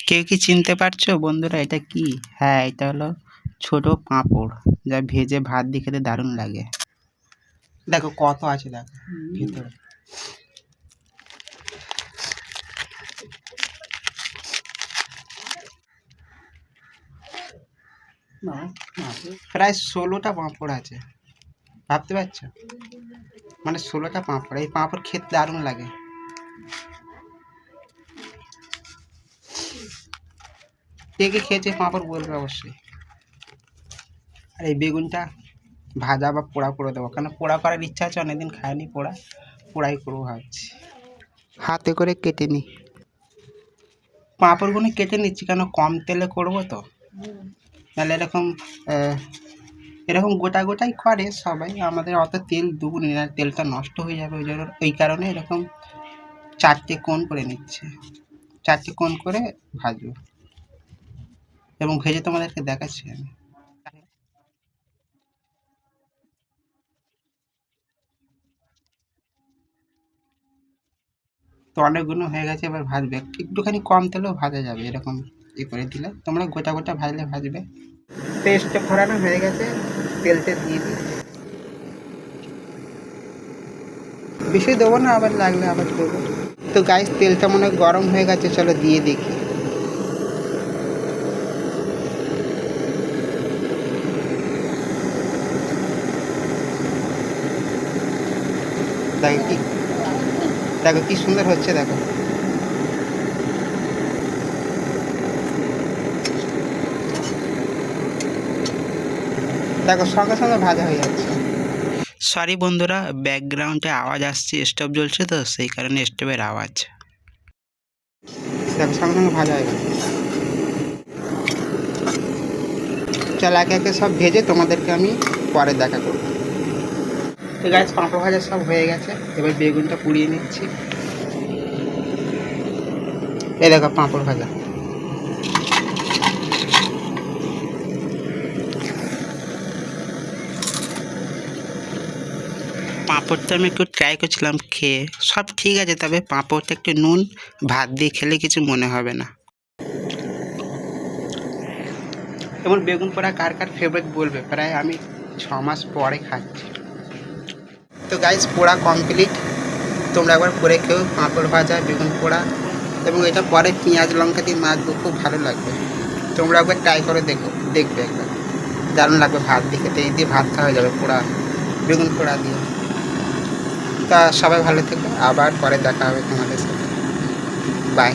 কেউ কি চিনতে পারছো বন্ধুরা এটা কি? হ্যাঁ, এটা হলো ছোট পাঁপড়, যা ভেজে ভাত দিয়ে খেতে দারুণ লাগে। দেখো কত আছে, দেখো ভিতরে। প্রায় 16টা পাঁপড় আছে, ভাবতে পারছো? মানে 16টা পাঁপড়। এই পাঁপড় খেতে দারুণ লাগে। কে কে খেয়েছে পাঁপড় বলবে অবশ্যই। আর এই বেগুনটা ভাজা বা পোড়া করে দেবো, কারণ পোড়া করার ইচ্ছা আছে, অনেকদিন খাইনি পোড়া, পোড়াই করবো ভাবছি। হাতে করে কেটে নিই পাঁপড়গুলো, কেটে নিচ্ছি কেন কম তেলে করবো তো, নাহলে এরকম এরকম গোটা গোটাই করে সবাই, আমাদের অত তেল দেবো না, তেলটা নষ্ট হয়ে যাবে, ওই জন্য ওই কারণে এরকম 4টে কোণ করে নিচ্ছে। 4টে কোণ করে ভাজবো এবং ভেজে তোমাদেরকে দেখাচ্ছি আমি। তো অনেকগুলো হয়ে গেছে, এবার ভাজবে একটুখানি কম তেলেও ভাজা যাবে, এরকম করে দিলে তোমরা গোটা গোটা ভাজলে ভাজবে। পেস্ট ফোড়ানো হয়ে গেছে, তেলটা দিয়ে দিই। বেশি দেবো না, আবার লাগলে আবার দেবো। তো গাইস তেলটা মনে হয় গরম হয়ে গেছে, চলো দিয়ে দেখি। দেখো কি, দেখো কি সুন্দর হচ্ছে, দেখো। দেখো সঙ্গে সঙ্গে ভাজা হয়ে যাচ্ছে। সরি বন্ধুরা, ব্যাকগ্রাউন্ডে আওয়াজ আসছে, স্টোভ জ্বলছে তো সেই কারণে স্টোভের আওয়াজ। দেখো সঙ্গে সঙ্গে ভাজা হয়ে গেছে। চল একে একে সব ভেজে তোমাদেরকে আমি পরে দেখা করবো। তো গাছ পাঁপড় ভাজা সব হয়ে গেছে, এবার বেগুনটা পুড়িয়ে নিচ্ছি। এই দেখো পাঁপড় ভাজা। পাঁপড়টা আমি একটু ট্রাই করছিলাম খেয়ে, সব ঠিক আছে, তবে পাঁপড়টা একটু নুন ভাত দিয়ে খেলে কিছু মনে হবে না। এবং বেগুন পোড়া কার কার ফেভারিট বলবে, প্রায় আমি 6 মাস পরে খাচ্ছি। তো গাইস পোড়া কমপ্লিট, তোমরা একবার করে খেও পাঁপড় ভাজা বেগুন পোড়া, এবং এটা পরে পেঁয়াজ লঙ্কা দিয়ে মাখবো, খুব ভালো লাগবে। তোমরা একবার ট্রাই করে দেখবে একবার, দারুণ লাগবে ভাত দিয়ে খেতে। এই দিয়ে ভাত খাওয়া যাবে পোড়া বেগুন পোড়া দিয়ে। তা সবাই ভালো থেকো, আবার পরে দেখা হবে তোমাদের সাথে। বাই।